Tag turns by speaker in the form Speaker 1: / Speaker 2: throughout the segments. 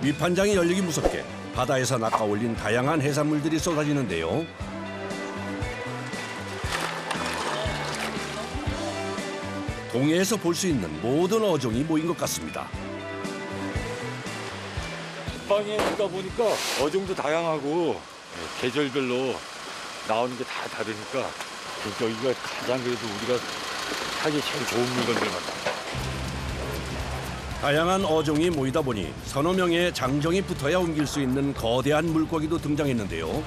Speaker 1: 밑판장이 열리기 무섭게 바다에서 낚아올린 다양한 해산물들이 쏟아지는데요. 동해에서 볼 수 있는 모든 어종이 모인 것 같습니다.
Speaker 2: 방에 있다 보니까 어종도 다양하고 계절별로 나오는 게 다 다르니까 여기가 가장 그래도 우리가 하기 제일 좋은 물건들만 나와요.
Speaker 1: 다양한 어종이 모이다 보니 서너 명의 장정이 붙어야 옮길 수 있는 거대한 물고기도 등장했는데요.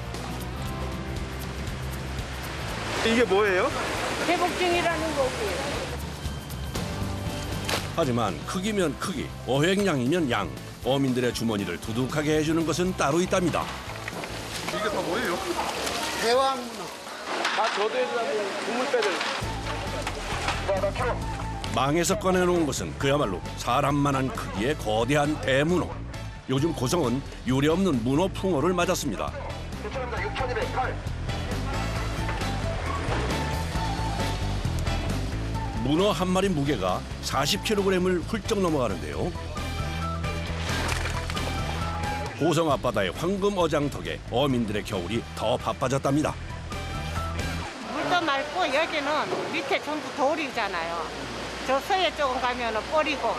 Speaker 2: 이게 뭐예요?
Speaker 3: 대복증이라는 거고요.
Speaker 1: 하지만 크기면 크기, 어획량이면 양, 어민들의 주머니를 두둑하게 해주는 것은 따로 있답니다.
Speaker 2: 이게 다 뭐예요?
Speaker 4: 대왕문어.
Speaker 2: 다 저대라는 국물배들.
Speaker 1: 망에서 꺼내놓은 것은 그야말로 사람만한 크기의 거대한 대문어. 요즘 고성은 유례없는 문어 풍어를 맞았습니다. 문어 한 마리 무게가 40kg을 훌쩍 넘어가는데요. 고성 앞바다의 황금 어장 덕에 어민들의 겨울이 더 바빠졌답니다.
Speaker 3: 물도 맑고 여기는 밑에 전부 돌이잖아요. 저 서해 쪽은 가면은 뻘이고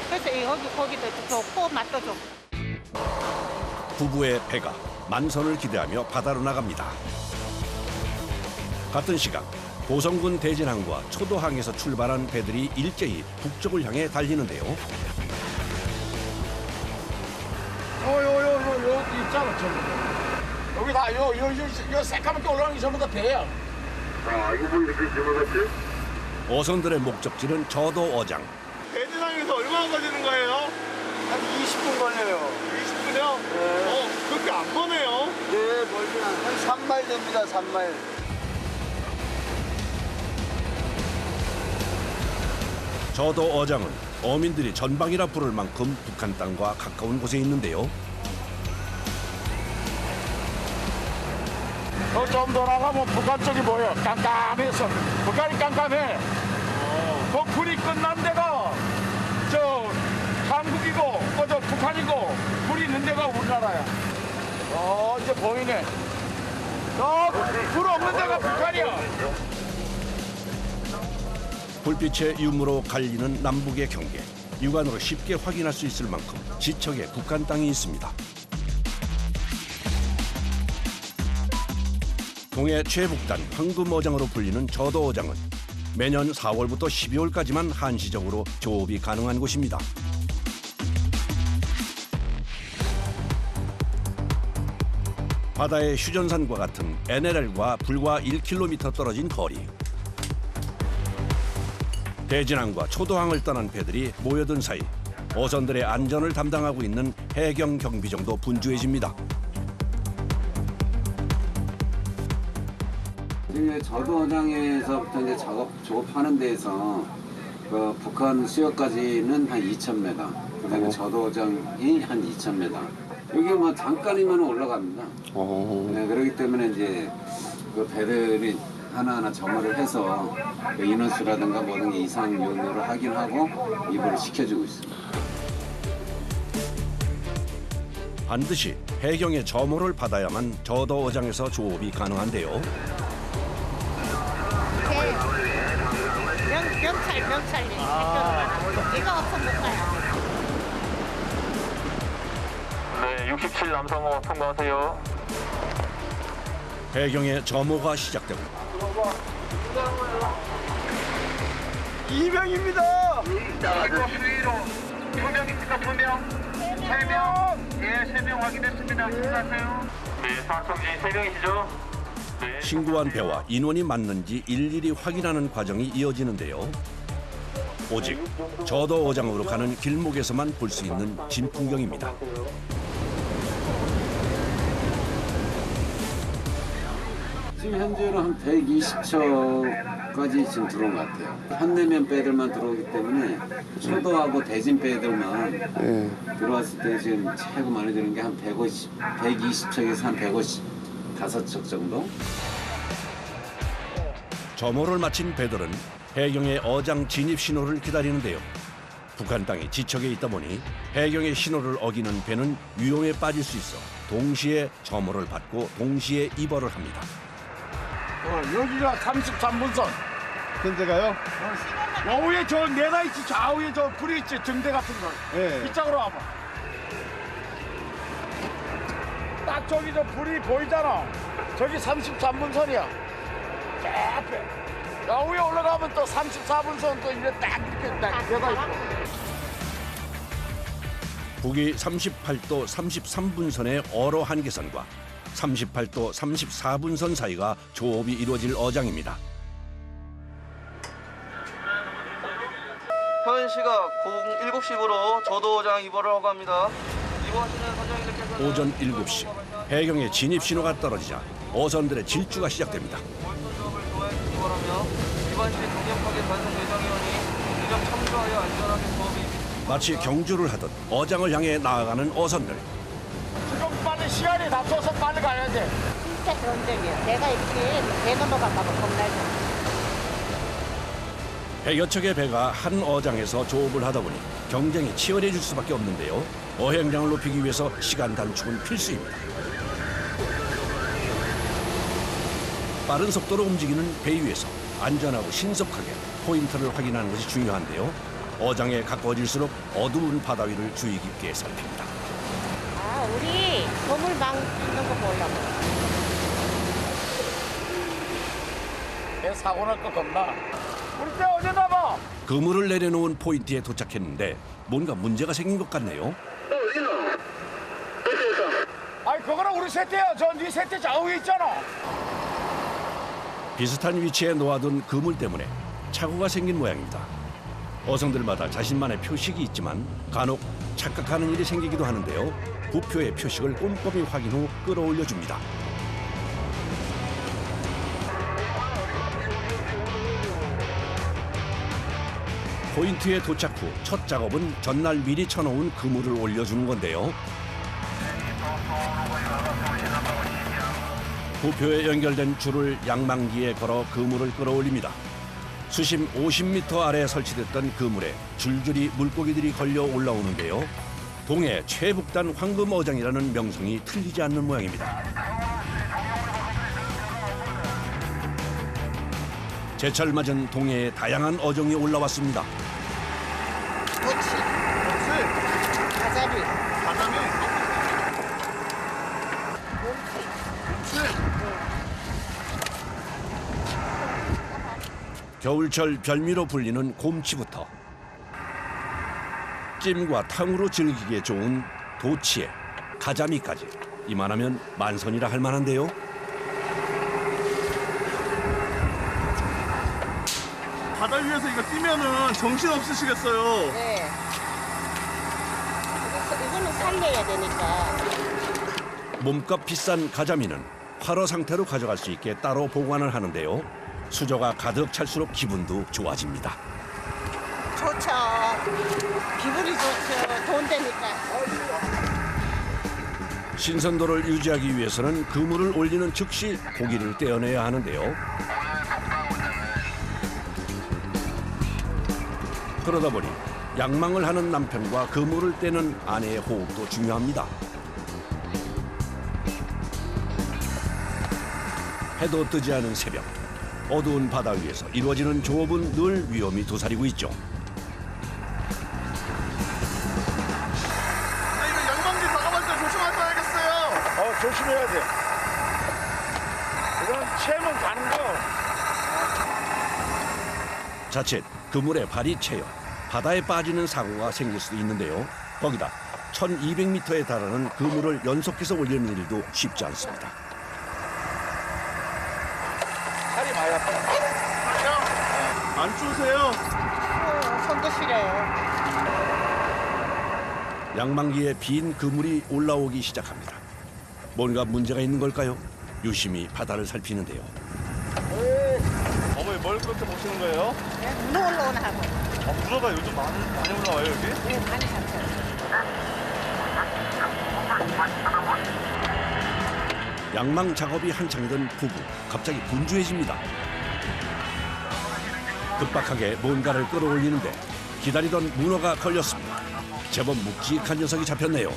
Speaker 3: 그래서 여기 고기도 좋고 맛도 좋고.
Speaker 1: 부부의 배가 만선을 기대하며 바다로 나갑니다. 같은 시각 고성군 대진항과 초도항에서 출발한 배들이 일제히 북쪽을 향해 달리는데요.
Speaker 4: 요 있잖아 전부. 여기 다 요 새까맣게 올라오는 게 전부 다 배야.
Speaker 5: 아, 이거 뭐 이렇게 집어넣지?
Speaker 1: 어선들의 목적지는 저도어장.
Speaker 2: 대진항에서 얼마나 걸리는 거예요?
Speaker 4: 한 20분 걸려요.
Speaker 2: 20분이요?
Speaker 4: 네.
Speaker 2: 그렇게 안 거네요.
Speaker 4: 네, 멀진 한 3마일 됩니다. 3마일.
Speaker 1: 저도어장은 어민들이 전방이라 부를 만큼 북한 땅과 가까운 곳에 있는데요.
Speaker 4: 좀 더 나가면 북한 쪽이 보여. 깜깜해서. 북한이 깜깜해. 그 불이 끝난 데가 저 한국이고 저 북한이고 불이 있는 데가 우리나라야. 이제 보이네. 불 없는 데가 북한이야.
Speaker 1: 불빛의 유무로 갈리는 남북의 경계. 육안으로 쉽게 확인할 수 있을 만큼 지척에 북한 땅이 있습니다. 동해 최북단 황금어장으로 불리는 저도어장은 매년 4월부터 12월까지만 한시적으로 조업이 가능한 곳입니다. 바다의 휴전선과 같은 NLL과 불과 1km 떨어진 거리. 대진항과 초도항을 떠난 배들이 모여든 사이 어선들의 안전을 담당하고 있는 해경 경비정도 분주해집니다.
Speaker 6: 지금 저도어장에서부터 이제 조업하는 데에서 그 북한 수역까지는 한 2,000m, 그다음에 저도어장이 한 2,000m. 여기 뭐 잠깐이면 올라갑니다. 네, 그렇기 때문에 이제 그 배들이 하나하나 점호를 해서 그 인원수라든가 모든 게 이상 요소를 확인하고 입으로 시켜주고 있습니다.
Speaker 1: 반드시 해경의 점호를 받아야만 저도어장에서 조업이 가능한데요.
Speaker 3: 명찰님 이거 없으면 못 가요.
Speaker 7: 네, 67 남성호 통과하세요.
Speaker 1: 해경의 점호가 시작되고
Speaker 4: 2명입니다.
Speaker 5: 이거 수위로 2명입니까? 2명? 3명? 예, 3명 확인했습니다. 수고하세요.
Speaker 7: 네, 사청지 3명이시죠? 네.
Speaker 1: 신고한 배와 인원이 맞는지 일일이 확인하는 과정이 이어지는데요. 오직 저도어장으로 가는 길목에서만 볼 수 있는 진풍경입니다.
Speaker 6: 지금 현재는 한 120척까지 지금 들어온 것 같아요. 현내면 배들만 들어오기 때문에 초도하고 대진 배들만 들어왔을 때 지금 최고 많이 드는 게 한 120척에서 한 155척 정도?
Speaker 1: 점호를 마친 배들은 해경의 어장 진입 신호를 기다리는데요. 북한 땅이 지척에 있다 보니 해경의 신호를 어기는 배는 위험에 빠질 수 있어 동시에 점호를 받고 동시에 입어를 합니다.
Speaker 4: 여기가 33분선.
Speaker 8: 현재가요?
Speaker 4: 오후에 저 내다 있지, 좌우에 저 불이 있지, 등대 같은 거.
Speaker 8: 네.
Speaker 4: 이쪽으로 와봐. 딱 저기 저 불이 보이잖아. 저기 33분선이야. 저 앞에. 좌우에 올라가면 또 34분선 또 이래 딱 이렇게 딱 내다 있고.
Speaker 1: 북위 38도 33분선의 어로 한계선과 38도 34분선 사이가 조업이 이루어질 어장입니다.
Speaker 9: 현 시각 07시 10분으로 저도어장 입어를 하고 합니다. 입어하시는 선장님들께서는
Speaker 1: 오전 7시 해경의 진입 신호가 떨어지자 어선들의 질주가 시작됩니다.
Speaker 9: 월선 조업을 좋아해 입어라며 이번 시 강력하게 단속 예정이오니 유정 참조하여 안전하게 조업이
Speaker 1: 마치 경주를 하듯 어장을 향해 나아가는 어선들.
Speaker 4: 지금 빨리 시간이 다 춰서 빨리 가야 돼.
Speaker 3: 진짜 전쟁이야. 내가 이렇게 배 넘어갈까 봐 겁나죠.
Speaker 1: 100여 척의 배가 한 어장에서 조업을 하다 보니 경쟁이 치열해질 수밖에 없는데요. 어행량을 높이기 위해서 시간 단축은 필수입니다. 빠른 속도로 움직이는 배 위에서 안전하고 신속하게 포인트를 확인하는 것이 중요한데요. 어장에 가까워질수록 어두운 바다 위를 주의 깊게 살핍니다.
Speaker 3: 아, 우리 건물 망치는 거 보려고.
Speaker 4: 배 사고 날 거 겁나. 우리 때 어디 나봐?
Speaker 1: 그물을 내려놓은 포인트에 도착했는데 뭔가 문제가 생긴 것 같네요.
Speaker 4: 아니 그거는 우리 세대야. 저네 세대 좌우에 있잖아.
Speaker 1: 비슷한 위치에 놓아둔 그물 때문에 착오가 생긴 모양입니다. 어선들마다 자신만의 표식이 있지만 간혹 착각하는 일이 생기기도 하는데요. 부표의 표식을 꼼꼼히 확인 후 끌어올려줍니다. 포인트에 도착 후 첫 작업은 전날 미리 쳐놓은 그물을 올려주는 건데요. 부표에 연결된 줄을 양망기에 걸어 그물을 끌어올립니다. 수심 50m 아래에 설치됐던 그물에 줄줄이 물고기들이 걸려 올라오는데요. 동해 최북단 황금어장이라는 명성이 틀리지 않는 모양입니다. 제철 맞은 동해에 다양한 어종이 올라왔습니다.
Speaker 3: 꼬치, 가자미,
Speaker 1: 겨울철 별미로 불리는 곰치부터 찜과 탕으로 즐기기에 좋은 도치에 가자미까지 이만하면 만선이라 할 만한데요.
Speaker 8: 바다 위에서 이거 뛰면은 정신 없으시겠어요.
Speaker 3: 네. 이거는 살려야 되니까.
Speaker 1: 몸값 비싼 가자미는 활어 상태로 가져갈 수 있게 따로 보관을 하는데요. 수저가 가득 찰수록 기분도 좋아집니다.
Speaker 3: 좋죠. 기분이 좋죠. 돈 되니까.
Speaker 1: 신선도를 유지하기 위해서는 그물을 올리는 즉시 고기를 떼어내야 하는데요. 그러다 보니 양망을 하는 남편과 그물을 떼는 아내의 호흡도 중요합니다. 해도 뜨지 않은 새벽, 어두운 바다 위에서 이루어지는 조업은 늘 위험이 도사리고 있죠.
Speaker 8: 이거 양방기 다가갈 때 조심하셔야겠어요.
Speaker 4: 조심해야 돼. 이건 채면 가는 거.
Speaker 1: 자칫 그물에 발이 채여 바다에 빠지는 사고가 생길 수도 있는데요. 거기다 1200m에 달하는 그물을 연속해서 올리는 일도 쉽지 않습니다.
Speaker 4: 살이 많이 아파.
Speaker 8: 안 추우세요?
Speaker 3: 손도 시려요.
Speaker 1: 양망기에 빈 그물이 올라오기 시작합니다. 뭔가 문제가 있는 걸까요? 유심히 바다를 살피는데요.
Speaker 8: 어머니 뭘 그렇게 보시는 거예요?
Speaker 3: 네, 문어 올라오나 하고.
Speaker 8: 문어가 요즘 많이 올라와요 여기?
Speaker 3: 네, 많이 잡혀요.
Speaker 1: 양망 작업이 한창이던 부부, 갑자기 분주해집니다. 급박하게 뭔가를 끌어올리는데 기다리던 문어가 걸렸습니다. 제법 묵직한 녀석이 잡혔네요.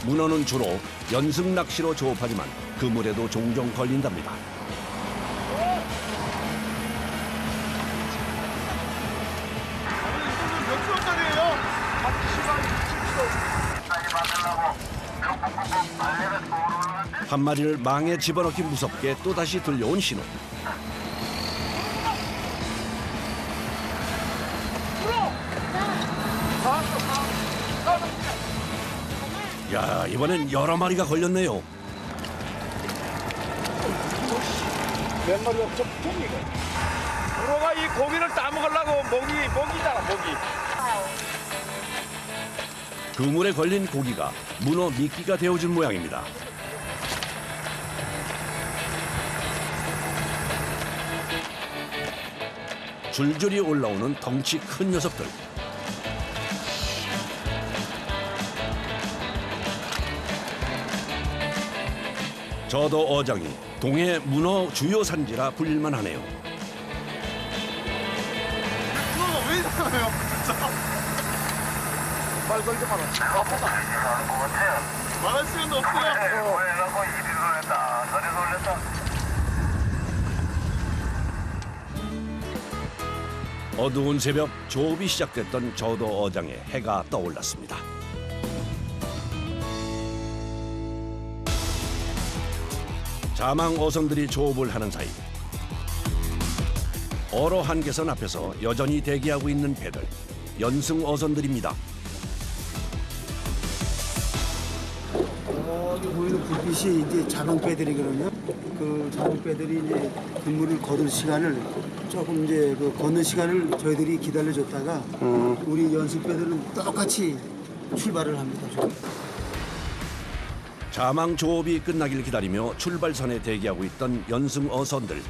Speaker 1: 문어는 주로 연승 낚시로 조업하지만 그물에도 종종 걸린답니다.
Speaker 8: 몇 킬로짜리예요?
Speaker 1: 한 마리를 망에 집어넣기 무섭게 또다시 들려온 신호. 야, 이번엔 여러 마리가 걸렸네요.
Speaker 4: 몇 마리 없죠? 이거. 문어가 이 고기를 따먹으려고 먹이잖아, 먹이.
Speaker 1: 그물에 걸린 고기가 문어 미끼가 되어준 모양입니다. 줄줄이 올라오는 덩치 큰 녀석들. 저도 어장이 동해 문어 주요 산지라 불릴만 하네요.
Speaker 8: 문어가 왜 이러나요? 진짜.
Speaker 4: 말 걸지 마라.
Speaker 8: 말할 시간도 없어요.
Speaker 1: 어두운 새벽 조업이 시작됐던 저도 어장에 해가 떠올랐습니다. 자망 어선들이 조업을 하는 사이 어로 한계선 앞에서 여전히 대기하고 있는 배들, 연승 어선들입니다.
Speaker 10: 여기 보이는 불빛이 이제 자동배들이거든요. 그 자동배들이 이제 근무를 거둘 시간을 조금 이제 그 걷는 시간을 저희들이 기다려줬다가 우리 연습배들은 똑같이 출발을 합니다.
Speaker 1: 자망 조업이 끝나길 기다리며 출발선에 대기하고 있던 연승 어선들.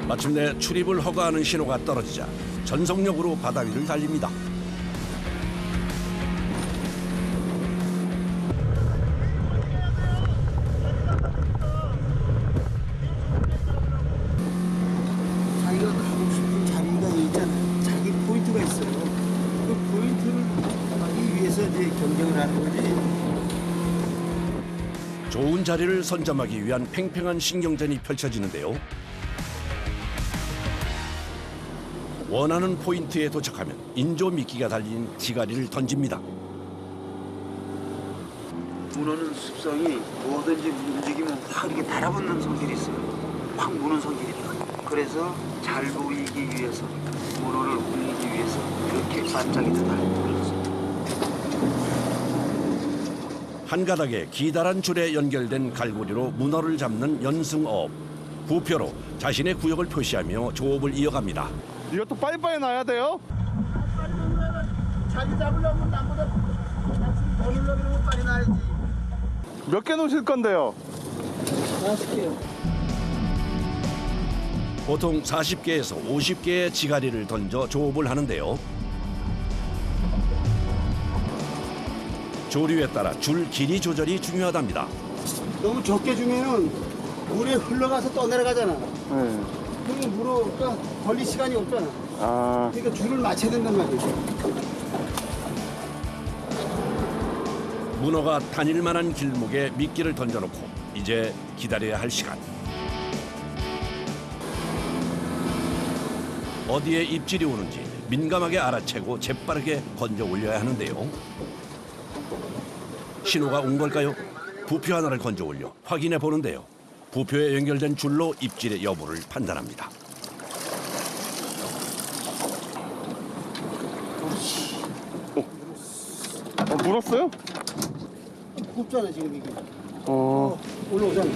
Speaker 1: 마침내 출입을 허가하는 신호가 떨어지자 전속력으로 바다 위를 달립니다.
Speaker 10: 자기가 가고 싶은 자리가 있잖아요. 자기 포인트가 있어요. 그 포인트를 하기 위해서 이제 경쟁을 하는 거지.
Speaker 1: 좋은 자리를 선점하기 위한 팽팽한 신경전이 펼쳐지는데요. 원하는 포인트에 도착하면 인조 미끼가 달린 지가리를 던집니다.
Speaker 10: 문어는 습성이 뭐든지 움직이면 확 이렇게 달아붙는 성질이 있어요. 확 무는 성질이 있어요. 그래서 잘 보이기 위해서, 문어를 울리기 위해서 이렇게 반짝이도 달고
Speaker 1: 한 가닥에 기다란 줄에 연결된 갈고리로 문어를 잡는 연승어업. 부표로 자신의 구역을 표시하며 조업을 이어갑니다.
Speaker 8: 이것도 빨리빨리 놔야 돼요?
Speaker 10: 자기 잡으려면 나보다 더 눌러면 빨리 나야지.
Speaker 8: 몇 개 놓으실 건데요?
Speaker 10: 40개요.
Speaker 1: 보통 40개에서 50개의 지가리를 던져 조업을 하는데요. 조류에 따라 줄 길이 조절이 중요하답니다.
Speaker 10: 너무 적게 주면은 물에 흘러가서 떠내려가잖아.
Speaker 8: 네.
Speaker 10: 그러면 문어가 걸릴 시간이 없잖아.
Speaker 8: 아,
Speaker 10: 그러니까 줄을 맞춰야 된단 말이죠.
Speaker 1: 문어가 다닐 만한 길목에 미끼를 던져놓고 이제 기다려야 할 시간. 어디에 입질이 오는지 민감하게 알아채고 재빠르게 건져 올려야 하는데요. 신호가 온 걸까요? 부표 하나를 건져 올려 확인해 보는데요. 부표에 연결된 줄로 입질의 여부를 판단합니다.
Speaker 8: 물었어요?
Speaker 10: 굽잖아 지금 이게. 올라오잖아.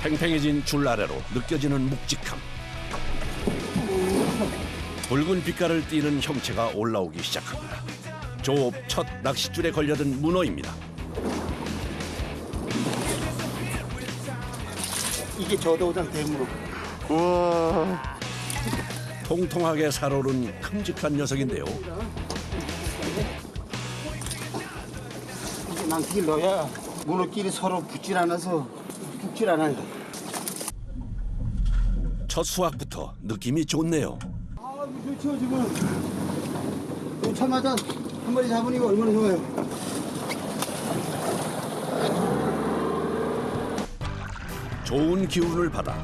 Speaker 1: 팽팽해진 줄 아래로 느껴지는 묵직함. 붉은 빛깔을 띠는 형체가 올라오기 시작합니다. 조업 첫 낚싯줄에 걸려든 문어입니다.
Speaker 10: 이게 저도장 대문어.
Speaker 8: 우와.
Speaker 1: 통통하게 살오른 큼직한 녀석인데요.
Speaker 10: 낭티를 넣어야 문어끼리 서로 붙질 않아서 죽질 않아요.
Speaker 1: 첫 수확부터 느낌이 좋네요.
Speaker 10: 아, 좋죠 지금. 놓자마자 한 마리 잡으니까 얼마나 좋아요.
Speaker 1: 좋은 기운을 받아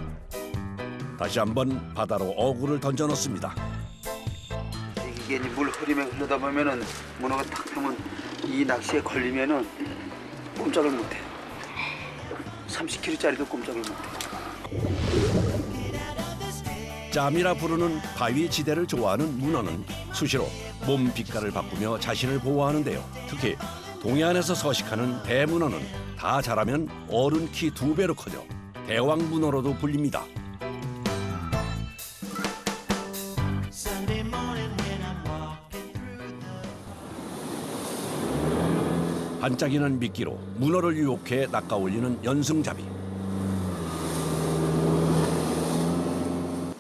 Speaker 1: 다시 한번 바다로 어구를 던져 넣습니다.
Speaker 10: 이게 이제 물 흐리면 흐르다 보면은 문어가 탁 뜨면 이 낚시에 걸리면은 꼼짝을 못해. 30kg짜리도 꼼짝을 못해.
Speaker 1: 짬이라 부르는 바위 지대를 좋아하는 문어는 수시로 몸 빛깔을 바꾸며 자신을 보호하는데요. 특히 동해안에서 서식하는 대문어는 다 자라면 어른 키 2배로 커져 대왕 문어로도 불립니다. 반짝이는 미끼로 문어를 유혹해 낚아올리는 연승잡이.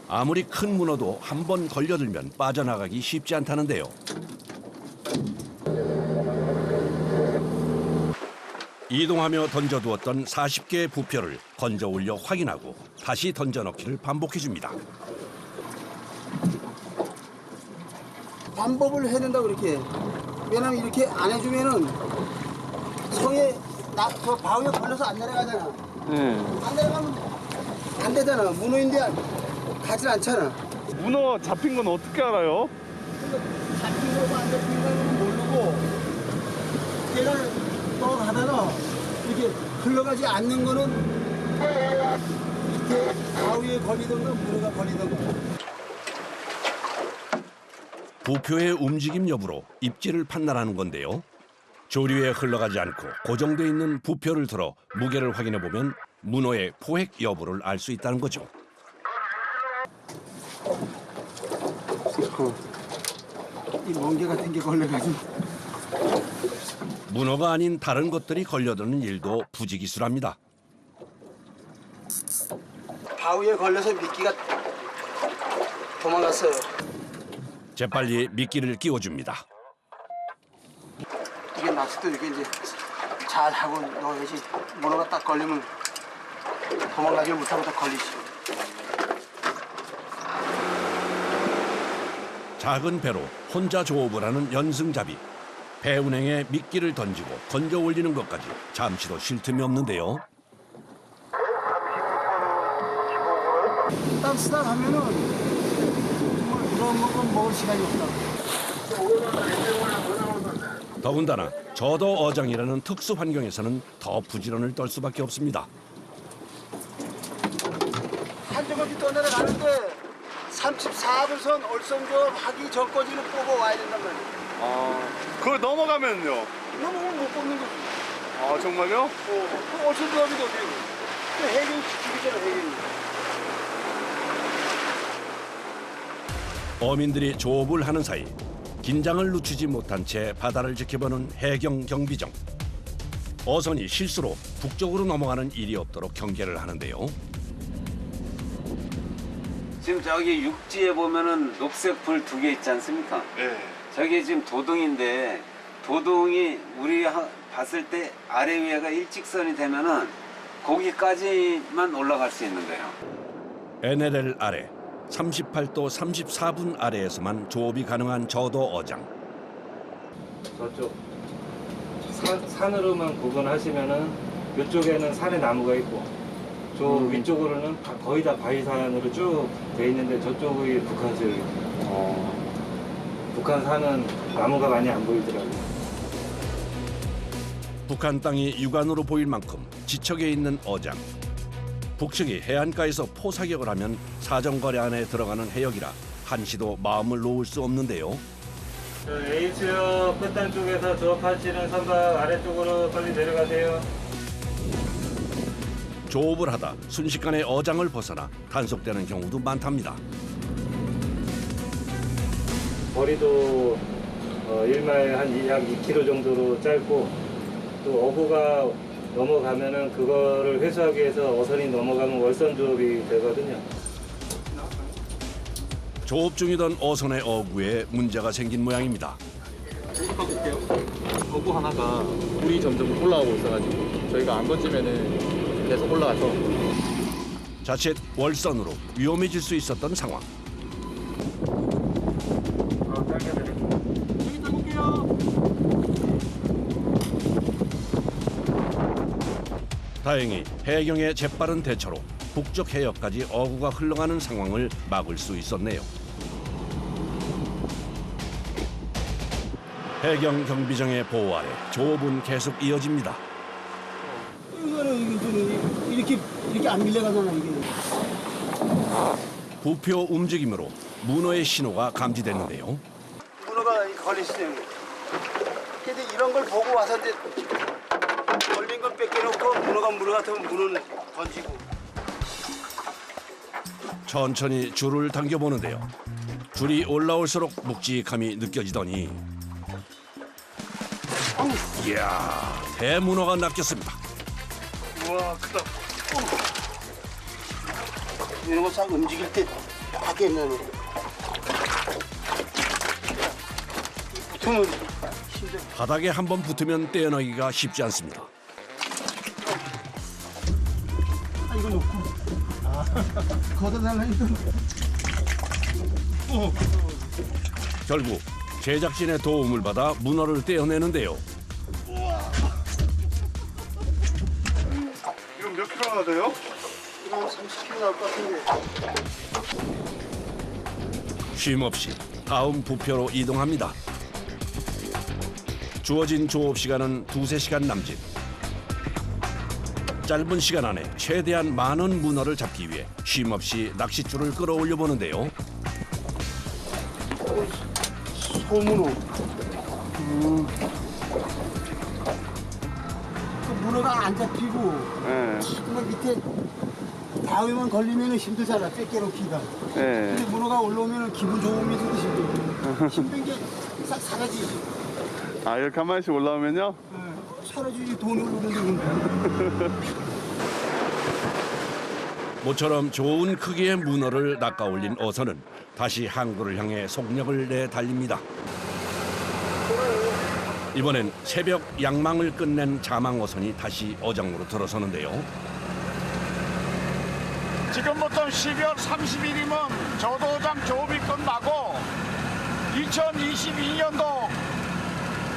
Speaker 1: 아무리 큰 문어도 한 번 걸려들면 빠져나가기 쉽지 않다는데요. 이동하며 던져두었던 40개의 부표를 건져 올려 확인하고 다시 던져넣기를 반복해줍니다.
Speaker 10: 반복을 해야 된다 그렇게. 왜냐면 이렇게 안 해주면은 성에 저 바위에 걸려서 안 내려가잖아. 안 내려가면 안 되잖아. 문어인데 가질 않잖아.
Speaker 8: 문어 잡힌 건 어떻게 알아요?
Speaker 10: 잡힌 거고 안 잡힌 거는 모르고 얘가 떠가다가 이렇게 흘러가지 않는 거는 밑에 바위에 걸리던가 문어가 걸리던가.
Speaker 1: 부표의 움직임 여부로 입질을 판단하는 건데요. 조류에 흘러가지 않고 고정돼 있는 부표를 들어 무게를 확인해 보면 문어의 포획 여부를 알 수 있다는 거죠.
Speaker 10: 이 멍게 같은 게 걸려가지고.
Speaker 1: 문어가 아닌 다른 것들이 걸려드는 일도 부지기수랍니다.
Speaker 10: 바위에 걸려서 미끼가 도망갔어요.
Speaker 1: 재빨리 미끼를 끼워줍니다.
Speaker 10: 이게 낚시도 이렇게 이제 잘 하고 넣어야지. 문어가 딱 걸리면 도망가지 못하고 딱 걸리지.
Speaker 1: 작은 배로 혼자 조업을 하는 연승잡이. 배 운행에 미끼를 던지고 건져 올리는 것까지 잠시도 쉴 틈이 없는데요.
Speaker 10: 딱 쓰다 가면은 정말 그런 건 먹을 시간이 없다.
Speaker 1: 더군다나 저도 어장이라는 특수 환경에서는 더 부지런을 떨 수밖에 없습니다.
Speaker 10: 한 조각이 떠내려가는데 34분선 얼선조업 하기 전까지는 뽑아와야 된단 말이야.
Speaker 8: 그걸 넘어가면요?
Speaker 10: 넘어가면 못 뽑는 거지.
Speaker 8: 아 정말요?
Speaker 10: 그 얼선조업이 어디고? 그 해경 지키잖아, 해경이.
Speaker 1: 어민들이 조업을 하는 사이 긴장을 늦추지 못한 채 바다를 지켜보는 해경 경비정. 어선이 실수로 북쪽으로 넘어가는 일이 없도록 경계를 하는데요.
Speaker 6: 지금 저기 육지에 보면은 녹색 불 2개 있지 않습니까?
Speaker 8: 네.
Speaker 6: 저게 지금 도동인데 도동이 우리 봤을 때 아래 위에가 일직선이 되면은 거기까지만 올라갈 수 있는 거예요.
Speaker 1: NLL 아래 38도 34분 아래에서만 조업이 가능한 저도 어장.
Speaker 11: 저쪽 산으로만 구분하시면은 이쪽에는 산에 나무가 있고 저 위쪽으로는 거의 다 바위산으로 쭉 돼 있는데 저쪽이 북한수역이에요. 북한 산은 나무가 많이 안 보이더라고요.
Speaker 1: 북한 땅이 육안으로 보일 만큼 지척에 있는 어장. 북측이 해안가에서 포사격을 하면 사정거리 안에 들어가는 해역이라 한시도 마음을 놓을 수 없는데요.
Speaker 11: A수역 끝단 쪽에서 조업하시는 선박 아래쪽으로 빨리 내려가세요.
Speaker 1: 조업을 하다 순식간에 어장을 벗어나 단속되는 경우도 많답니다.
Speaker 11: 거리도 1마일 한 약 2km 정도로 짧고 또 어구가 넘어가면은 그거를 회수하기 위해서 어선이 넘어가면 월선 조업이 되거든요.
Speaker 1: 조업 중이던 어선의 어구에 문제가 생긴 모양입니다.
Speaker 9: 바꿀게요. 어구 하나가 물이 점점 올라오고 있어가지고 저희가 안 던지면은 계속 올라가서
Speaker 1: 자칫 월선으로 위험해질 수 있었던 상황. 다행히 해경의 재빠른 대처로 북쪽 해역까지 어구가 흘러가는 상황을 막을 수 있었네요. 해경 경비정의 보호 아래 조업은 계속 이어집니다.
Speaker 10: 이거는 이렇게 안 밀려가잖아 이게.
Speaker 1: 부표 움직임으로 문어의 신호가 감지됐는데요.
Speaker 10: 문어가 걸리시네요. 근데 이런 걸 보고 와서 이제 걸린 걸 뺏겨놓고 문어 같으면 문어는 던지고.
Speaker 1: 천천히 줄을 당겨보는데요. 줄이 올라올수록 묵직함이 느껴지더니 이야, 대문어가 낚였습니다.
Speaker 10: 우와 크다. 이런 거 싹 움직일 때 하겠네. 붙으면 힘들어.
Speaker 1: 바닥에 한번 붙으면 떼어내기가 쉽지 않습니다.
Speaker 10: 아 이거 놓고. 걷어달라니까.
Speaker 1: 결국 제작진의 도움을 받아 문어를 떼어내는데요.
Speaker 8: 이거 몇 킬로나 돼요?
Speaker 10: 이거 한 30kg 나올 것 같은데.
Speaker 1: 쉼없이 다음 부표로 이동합니다. 주어진 조업 시간은 2~3시간 남짓. 짧은 시간 안에 최대한 많은 문어를 잡기 위해 쉼없이 낚싯줄을 끌어올려 보는데요.
Speaker 10: 소문어. 그 문어가 안 잡히고 정말 밑에 바위만 걸리면 힘들잖아, 뺏겨놓기가. 근데 문어가 올라오면 기분 좋으면서도 힘들고 힘든 게 싹 사라지지.
Speaker 8: 아, 이렇게 한 마리씩 올라오면요?
Speaker 10: 사라지지. 돈이 오르는데.
Speaker 1: 모처럼 좋은 크기의 문어를 낚아올린 어선은 다시 항구를 향해 속력을 내 달립니다. 이번엔 새벽 양망을 끝낸 자망 어선이 다시 어장으로 들어서는데요.
Speaker 4: 지금부터 12월 30일이면 저도장 조업이 끝나고 2022년도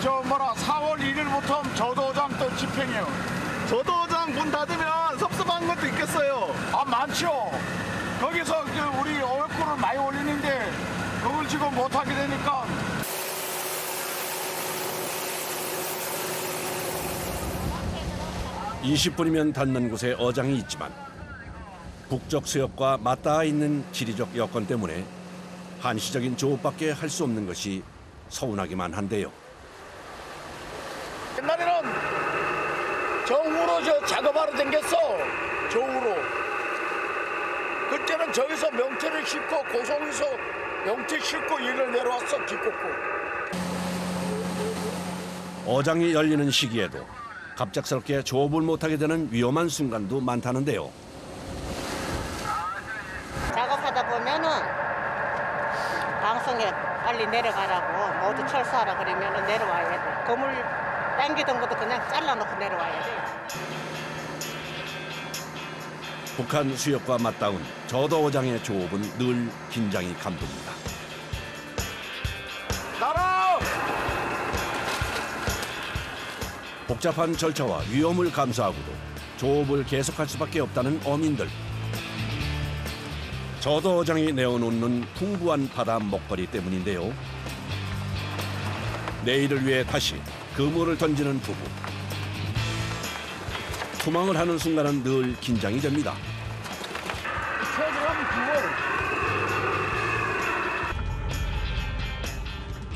Speaker 4: 4월 1일부터 저도장 또 집행이에요.
Speaker 8: 저도장 문 닫으면 섭섭한 것도 있겠어요.
Speaker 4: 아, 많죠. 거기서 우리 어획구를 많이 올리는데 그걸 지금 못하게 되니까.
Speaker 1: (20분이면) 닿는 곳에 어장이 있지만 북쪽 수역과 맞닿아 있는 지리적 여건 때문에 한시적인 조업밖에 할 수 없는 것이 서운하기만 한데요.
Speaker 4: 옛날에는 저우로 작업하러 댕겼어. 저우로. 그때는 저기서 명태를 싣고 고성에서 명태 싣고 일을 내려왔어. 기껏고.
Speaker 1: 어장이 열리는 시기에도 갑작스럽게 조업을 못하게 되는 위험한 순간도 많다는데요.
Speaker 3: 작업하다 보면은 방송에 빨리 내려가라고 모두 철수하라 그러면은 내려와야 돼. 그물 당기던 것도 그냥 잘라놓고 내려와야 돼.
Speaker 1: 북한 수역과 맞닿은 저도 어장의 조업은 늘 긴장이 감돕니다.
Speaker 4: 나라!
Speaker 1: 복잡한 절차와 위험을 감수하고도 조업을 계속할 수밖에 없다는 어민들. 저도 어장이 내어놓는 풍부한 바다 먹거리 때문인데요. 내일을 위해 다시 그물을 던지는 부부. 투망을 하는 순간은 늘 긴장이 됩니다.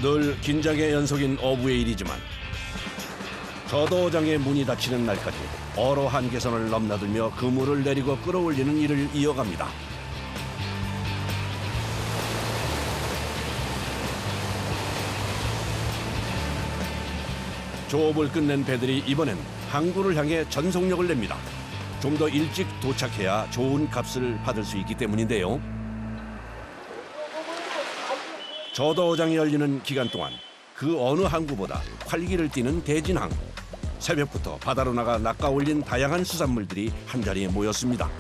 Speaker 1: 늘 긴장의 연속인 어부의 일이지만 저도 어장의 문이 닫히는 날까지 어로 한계선을 넘나들며 그물을 내리고 끌어올리는 일을 이어갑니다. 조업을 끝낸 배들이 이번엔 항구를 향해 전속력을 냅니다. 좀 더 일찍 도착해야 좋은 값을 받을 수 있기 때문인데요. 저도 어장이 열리는 기간 동안 그 어느 항구보다 활기를 띠는 대진항. 새벽부터 바다로 나가 낚아올린 다양한 수산물들이 한자리에 모였습니다.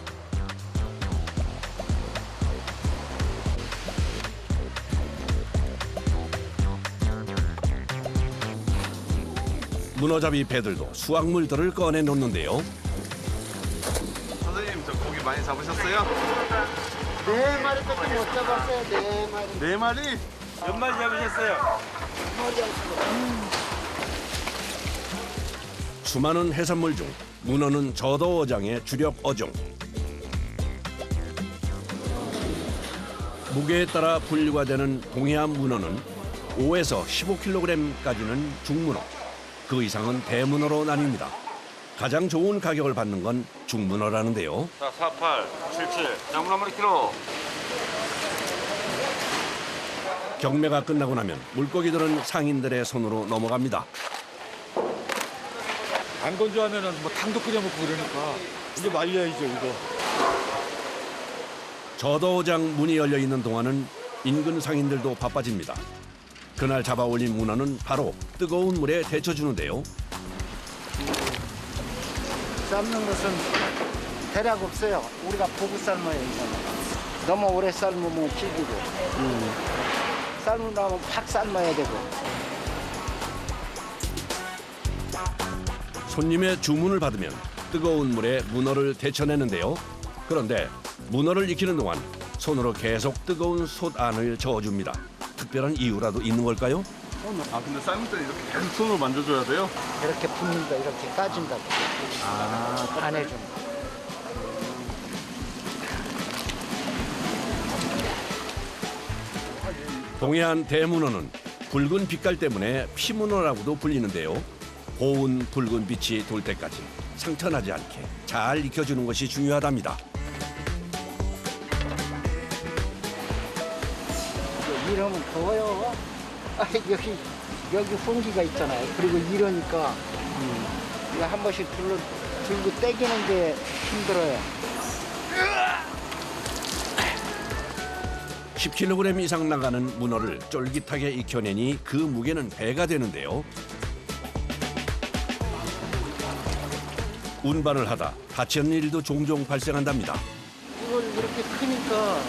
Speaker 1: 문어잡이 배들도 수확물들을 꺼내 놓는데요.
Speaker 8: 선생님 저 고기 많이 잡으셨어요?
Speaker 10: 4마리밖에 못 잡았어요. 4마리.
Speaker 8: 4마리?
Speaker 2: 몇 마리 잡으셨어요?
Speaker 1: 수많은 해산물 중 문어는 저도어장의 주력 어종. 무게에 따라 분류가 되는 동해안 문어는 5에서 15kg까지는 중문어, 그 이상은 대문어로 나뉩니다. 가장 좋은 가격을 받는 건 중문어라는데요.
Speaker 2: 자, 48, 77, 장문 한 마리 키로.
Speaker 1: 경매가 끝나고 나면 물고기들은 상인들의 손으로 넘어갑니다.
Speaker 2: 안 건조하면은 뭐 탕도 끓여 먹고 그러니까 이제 말려야죠, 이거.
Speaker 1: 저도어장 문이 열려 있는 동안은 인근 상인들도 바빠집니다. 그날 잡아 올린 문어는 바로 뜨거운 물에 데쳐주는데요.
Speaker 10: 삶는 것은 대략 없어요. 우리가 보고 삶아야 되잖아. 너무 오래 삶으면 질기고. 삶으려면 팍 삶아야 되고.
Speaker 1: 손님의 주문을 받으면 뜨거운 물에 문어를 데쳐내는데요. 그런데 문어를 익히는 동안 손으로 계속 뜨거운 솥 안을 저어줍니다. 특별한 이유라도 있는 걸까요?
Speaker 8: 아 근데 삶을 때 이렇게 계속 손으로 만져줘야 돼요?
Speaker 10: 이렇게 붓는다, 이렇게 까진다고. 안 해준다.
Speaker 1: 동해안 대문어는 붉은 빛깔 때문에 피문어라고도 불리는데요. 고운 붉은 빛이 돌 때까지 상처나지 않게 잘 익혀주는 것이 중요하답니다.
Speaker 10: 이러면 더워요. 아, 여기 홍기가 있잖아요. 그리고 이러니까 이거 한 번씩 들고 떼기는 게 힘들어요.
Speaker 1: 10kg 이상 나가는 문어를 쫄깃하게 익혀내니 그 무게는 배가 되는데요. 운반을 하다 다치는 일도 종종 발생한답니다.
Speaker 10: 이걸 이렇게 크니까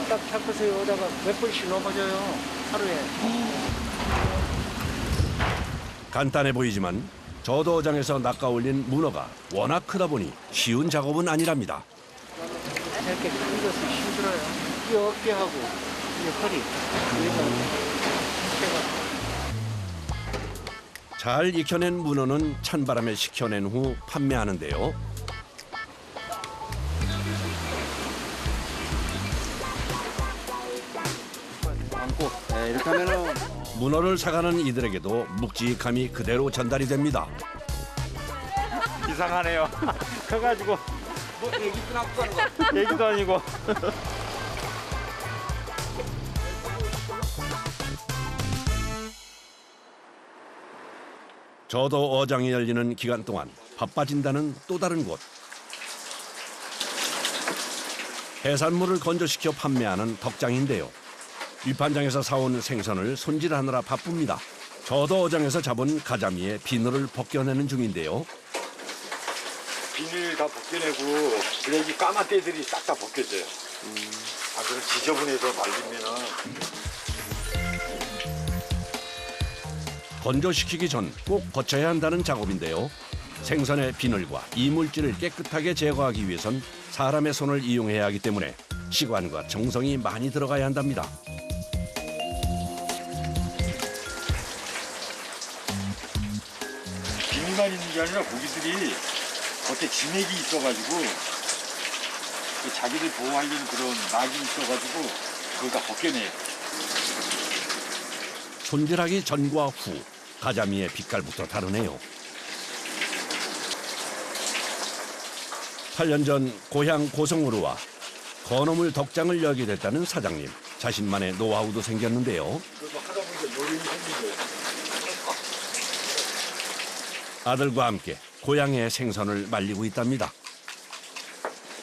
Speaker 10: 딱 잡고서 여기다가 몇 번씩 넘어져요. 하루에.
Speaker 1: 간단해 보이지만 저도어장에서 낚아올린 문어가 워낙 크다 보니 쉬운 작업은 아니랍니다.
Speaker 10: 이렇게 큰 것은 힘들어요. 이 어깨하고 이 허리.
Speaker 1: 잘 익혀낸 문어는 찬바람에 식혀낸 후 판매하는데요.
Speaker 6: 네, 이렇게 하면은
Speaker 1: 문어를 사가는 이들에게도 묵직함이 그대로 전달이 됩니다.
Speaker 2: 이상하네요. 커가지고
Speaker 9: 뭐 애기도 낳고 가는 거.
Speaker 2: 얘기도 아니고.
Speaker 1: 저도어장이 열리는 기간 동안 바빠진다는 또 다른 곳. 해산물을 건조시켜 판매하는 덕장인데요. 위판장에서 사온 생선을 손질하느라 바쁩니다. 저도어장에서 잡은 가자미의 비늘을 벗겨내는 중인데요.
Speaker 2: 비닐 다 벗겨내고 그래야지 까만 때들이 싹 다 벗겨져요. 아, 그럼 지저분해서 말리면은.
Speaker 1: 건조시키기 전 꼭 거쳐야 한다는 작업인데요. 생선의 비늘과 이물질을 깨끗하게 제거하기 위해선 사람의 손을 이용해야 하기 때문에 시간과 정성이 많이 들어가야 한답니다.
Speaker 2: 비닐만 있는 게 아니라 고기들이 겉에 진액이 있어가지고 그 자기들 보호하려는 그런 막이 있어가지고 그걸 다 벗겨내요.
Speaker 1: 손질하기 전과 후 가자미의 빛깔부터 다르네요. 8년 전 고향 고성으로 와 건어물 덕장을 열게 됐다는 사장님. 자신만의 노하우도 생겼는데요.
Speaker 2: 그래서 하다 보니까 요령이 생긴 거예요.
Speaker 1: 아들과 함께 고향의 생선을 말리고 있답니다.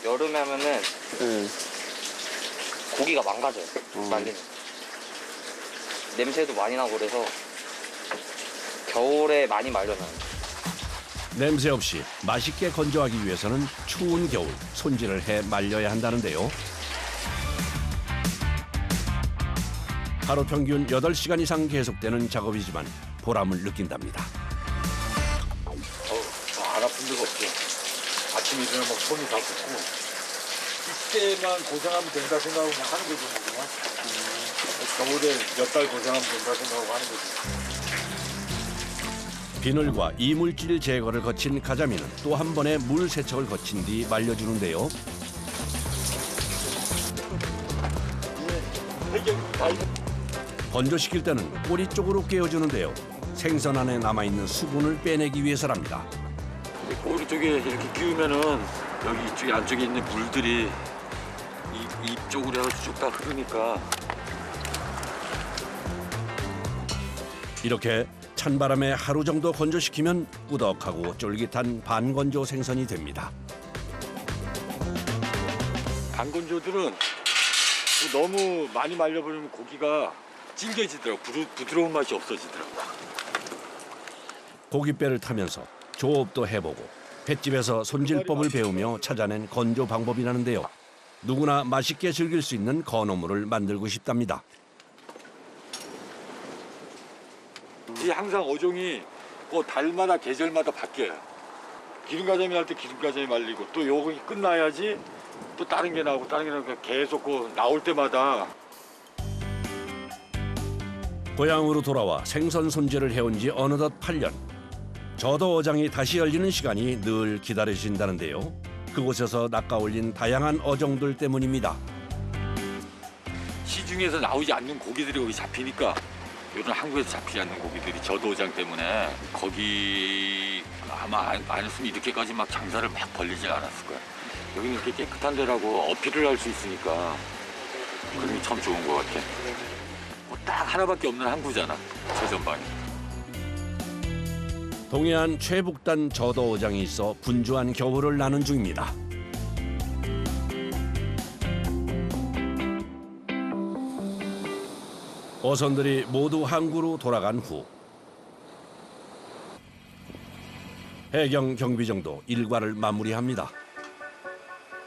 Speaker 9: 여름에 하면은 고기가 망가져요. 말리면. 냄새도 많이 나고 그래서 겨울에 많이 말려놔요.
Speaker 1: 냄새 없이 맛있게 건조하기 위해서는 추운 겨울 손질을 해 말려야 한다는데요. 하루 평균 8시간 이상 계속되는 작업이지만 보람을 느낀답니다.
Speaker 2: 안 아픈 데가 없죠. 아침에 일어나면 막 손이 다 붓고 이때만 고생하면 된다 생각하고 그냥 하는 거죠. 그냥. 겨울에 몇 달 고생하면 된다 생각하고 하는 거죠.
Speaker 1: 비늘과 이물질 제거를 거친 가자미는 또 한 번의 물 세척을 거친 뒤 말려주는데요. 건조시킬 때는 꼬리 쪽으로 깨어주는데요. 생선 안에 남아있는 수분을 빼내기 위해서랍니다.
Speaker 2: 꼬리 쪽에 이렇게 끼우면은 여기 이쪽에 안쪽에 있는 물들이 입 쪽으로 해서 쭉 다 흐르니까.
Speaker 1: 이렇게 찬바람에 하루 정도 건조시키면 꾸덕하고 쫄깃한 반건조 생선이 됩니다.
Speaker 2: 반건조들은 너무 많이 말려버리면 고기가 질겨지더라고. 부드러운 맛이 없어지더라고.
Speaker 1: 고깃배를 타면서 조업도 해보고 횟집에서 손질법을 배우며 찾아낸 건조 방법이라는데요. 누구나 맛있게 즐길 수 있는 건어물을 만들고 싶답니다.
Speaker 2: 이 항상 어종이 달마다 계절마다 바뀌어요. 기름가자미 할 때 기름가자미 말리고 또 요거 끝나야지 또 다른 게 나오고 다른 게 나오고 계속 나올 때마다.
Speaker 1: 고향으로 돌아와 생선 손질을 해온 지 어느덧 8년. 저도 어장이 다시 열리는 시간이 늘 기다려진다는데요. 그곳에서 낚아올린 다양한 어종들 때문입니다.
Speaker 2: 시중에서 나오지 않는 고기들이 거기 잡히니까 요즘 한국에서 잡히지 않는 고기들이 저도어장 때문에 거기 아마 안 했으면 이렇게까지 막 장사를 막 벌리지 않았을 거야. 여기는 이렇게 깨끗한 데라고 어필을 할 수 있으니까 그런 게 참 좋은 것 같아. 딱 하나밖에 없는 항구잖아, 최전방에.
Speaker 1: 동해안 최북단 저도어장이 있어 분주한 겨울을 나는 중입니다. 어선들이 모두 항구로 돌아간 후 해경 경비정도 일과를 마무리합니다.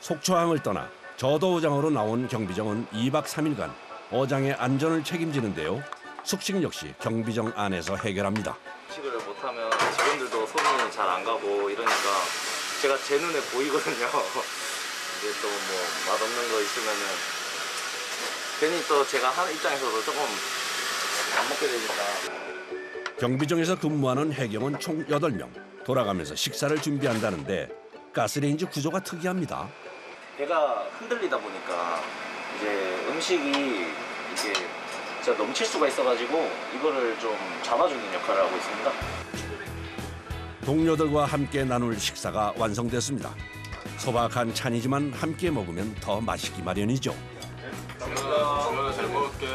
Speaker 1: 속초항을 떠나 저도어장으로 나온 경비정은 2박 3일간 어장의 안전을 책임지는데요. 숙식 역시 경비정 안에서 해결합니다.
Speaker 9: 식을 못하면 직원들도 손이 잘 안 가고 이러니까 제가 제 눈에 보이거든요. 이제 또 뭐 맛없는 거 있으면은 괜히 또 제가 하는 입장에서도 조금 안 먹게 되니까.
Speaker 1: 경비정에서 근무하는 해경은 총 8명. 돌아가면서 식사를 준비한다는데 가스레인지 구조가 특이합니다.
Speaker 9: 배가 흔들리다 보니까 이제 음식이 이게 진짜 넘칠 수가 있어가지고 이거를 좀 잡아주는 역할을 하고 있습니다.
Speaker 1: 동료들과 함께 나눌 식사가 완성됐습니다. 소박한 찬이지만 함께 먹으면 더 맛있기 마련이죠.
Speaker 9: 감사합니다. 잘 먹을게.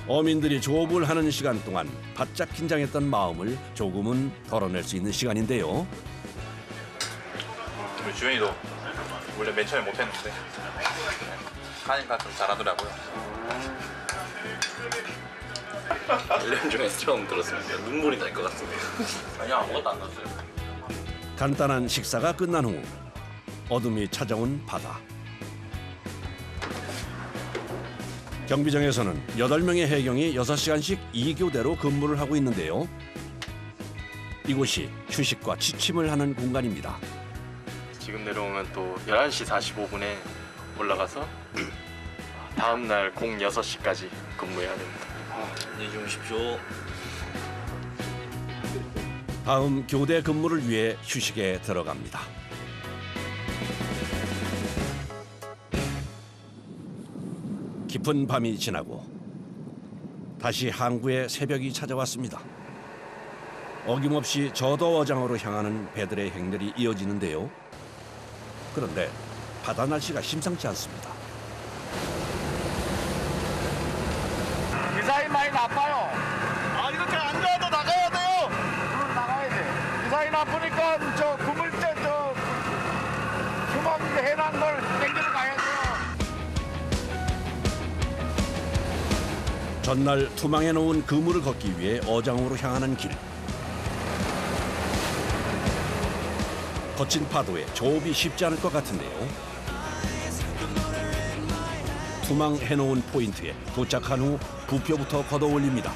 Speaker 1: 어민들이 조업을 하는 시간 동안 바짝 긴장했던 마음을 조금은 덜어낼 수 있는 시간인데요.
Speaker 12: 우리 주현이도 원래 맨 처음에 못했는데 하니까 좀 잘하더라고요.
Speaker 9: 1년 중에서 처음 들었습니다. 눈물이 날 것 같습니다. 아니요, 아무것도 안 났어요.
Speaker 1: 간단한 식사가 끝난 후 어둠이 찾아온 바다. 경비정에서는 8명의 해경이 6시간씩 2교대로 근무를 하고 있는데요. 이곳이 휴식과 취침을 하는 공간입니다.
Speaker 13: 지금 내려오면 또 11시 45분에 올라가서 다음 날 06시까지 근무해야 됩니다.
Speaker 9: 안녕히 주무십시오.
Speaker 1: 다음 교대 근무를 위해 휴식에 들어갑니다. 깊은 밤이 지나고 다시 항구의 새벽이 찾아왔습니다. 어김없이 저도어장으로 향하는 배들의 행렬이 이어지는데요. 그런데 바다 날씨가 심상치 않습니다.
Speaker 4: 기사이 많이 나빠요.
Speaker 8: 아 이렇게 안 좋아도 나가야 돼요.
Speaker 4: 나가야 돼. 기사이 나쁘니까 저 구물대 저 주먹 해난 걸 땡기러 가야 돼요.
Speaker 1: 전날 투망해 놓은 그물을 걷기 위해 어장으로 향하는 길. 거친 파도에 조업이 쉽지 않을 것 같은데요. 투망해 놓은 포인트에 도착한 후 부표부터 걷어 올립니다.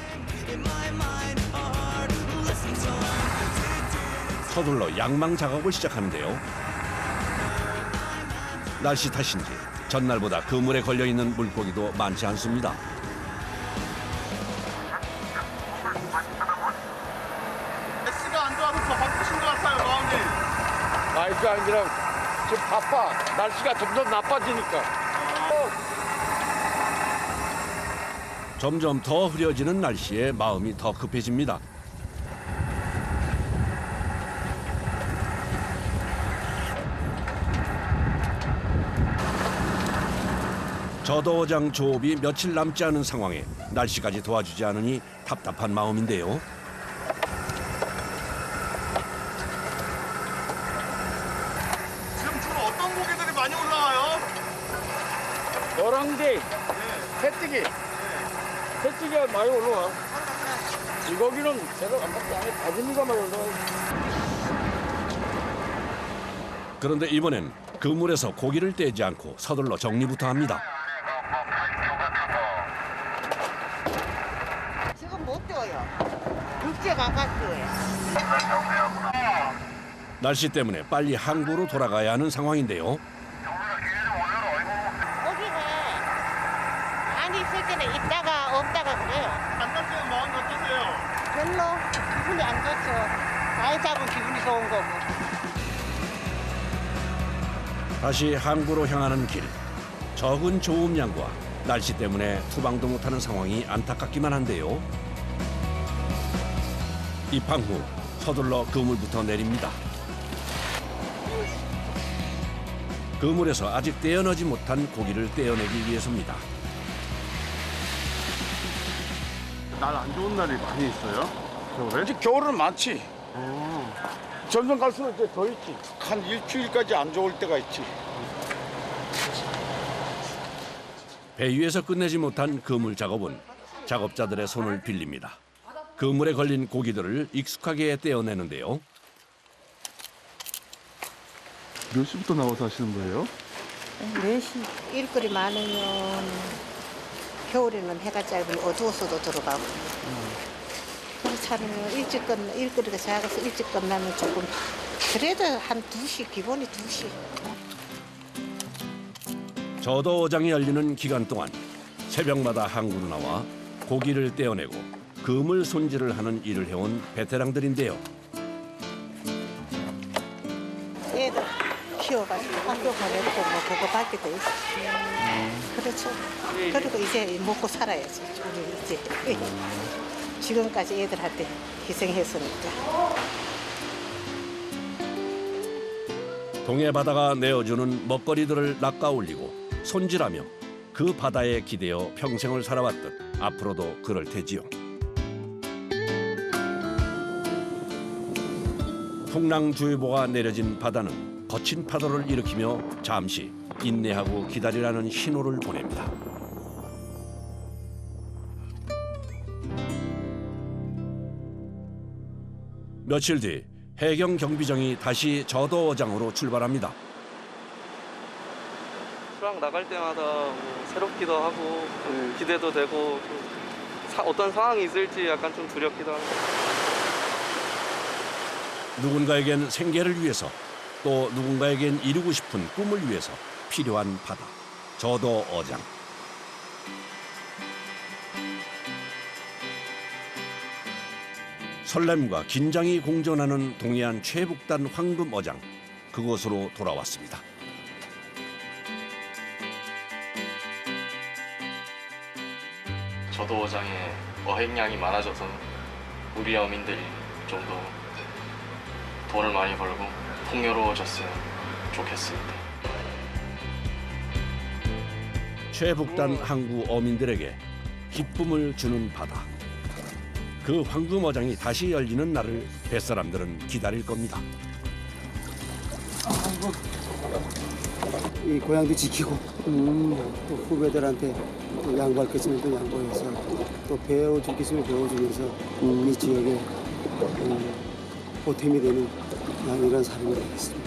Speaker 1: 서둘러 양망 작업을 시작하는데요. 날씨 탓인지 전날보다 그물에 걸려있는 물고기도 많지 않습니다.
Speaker 8: 날씨가 안 좋아서 더 바쁘신 것 같아요, 마음이.
Speaker 4: 날씨가 아니라 지금 바빠. 날씨가 점점 나빠지니까.
Speaker 1: 점점 더 흐려지는 날씨에 마음이 더 급해집니다. 저도어장 조업이 며칠 남지 않은 상황에 날씨까지 도와주지 않으니 답답한 마음인데요.
Speaker 8: 지금 주로 어떤 고기들이 많이 올라와요?
Speaker 4: 노랑지, 새찌기. 새찌기가 많이 올라와. 이 고기는 새로 안 먹지 않아. 다짐이가 많이 올라와.
Speaker 1: 그런데 이번엔 그물에서 고기를 떼지 않고 서둘러 정리부터 합니다.
Speaker 3: 지금 못 떼어요. 육지가 가까워요.
Speaker 1: 날씨 때문에 빨리 항구로 돌아가야 하는 상황인데요.
Speaker 3: 고기가 많이 있을 때는 있다가 없다가 그래요.
Speaker 8: 안 잡히는 마음이 어떠세요?
Speaker 3: 별로 기분이 안 좋죠. 많이 잡으면 기분이 좋은 거고.
Speaker 1: 다시 항구로 향하는 길. 적은 조업량과 날씨 때문에 투방도 못하는 상황이 안타깝기만 한데요. 입항 후 서둘러 그물부터 내립니다. 그물에서 아직 떼어내지 못한 고기를 떼어내기 위해서입니다.
Speaker 8: 날 안 좋은 날이 많이 있어요? 겨울에?
Speaker 4: 이제 겨울은 많지. 점점 갈수록 이제 더 있지. 한 일주일까지 안 좋을 때가 있지.
Speaker 1: 배 위에서 끝내지 못한 그물 작업은 작업자들의 손을 빌립니다. 그물에 걸린 고기들을 익숙하게 떼어내는데요.
Speaker 8: 몇 시부터 나와서 하시는 거예요?
Speaker 3: 4시 일거리 많으면 겨울에는 해가 짧으면 어두워서도 들어가고 그렇지 않으면 일거리가 작아서 일찍 끝나면 조금 그래도 한 2시 기본이 2시.
Speaker 1: 저도어장이 열리는 기간 동안 새벽마다 항구로 나와 고기를 떼어내고 그물 손질을 하는 일을 해온 베테랑들인데요.
Speaker 3: 애들 키워가지고 학교 보내고 뭐 그거 받게 돼 있어. 그렇죠. 그리고 이제 먹고 살아야지. 우리 이제 지금까지 애들한테 희생했으니까.
Speaker 1: 동해 바다가 내어주는 먹거리들을 낚아올리고 손질하며 그 바다에 기대어 평생을 살아왔듯 앞으로도 그럴 테지요. 풍랑주의보가 내려진 바다는 거친 파도를 일으키며 잠시 인내하고 기다리라는 신호를 보냅니다. 며칠 뒤 해경 경비정이 다시 저도어장으로 출발합니다.
Speaker 9: 수락 나갈 때마다 뭐 새롭기도 하고 기대도 되고 어떤 상황이 있을지 약간 좀 두렵기도 합니다.
Speaker 1: 누군가에겐 생계를 위해서 또 누군가에겐 이루고 싶은 꿈을 위해서 필요한 바다, 저도어장. 설렘과 긴장이 공존하는 동해안 최북단 황금어장, 그곳으로 돌아왔습니다.
Speaker 13: 저도어장에 어획량이 많아져서 우리 어민들이 좀 더 돈을 많이 벌고 풍요로워졌으면 좋겠습니다.
Speaker 1: 최북단 항구 어민들에게 기쁨을 주는 바다. 그 황금어장이 다시 열리는 날을 뱃사람들은 기다릴 겁니다.
Speaker 10: 이 고향도 지키고 또 후배들한테 또 양보할 게 있으면 또 양보해서 또 배워줄 게 있으면 배워주면서 이 지역에 보탬이 되는 이런 사람이 되겠습니다.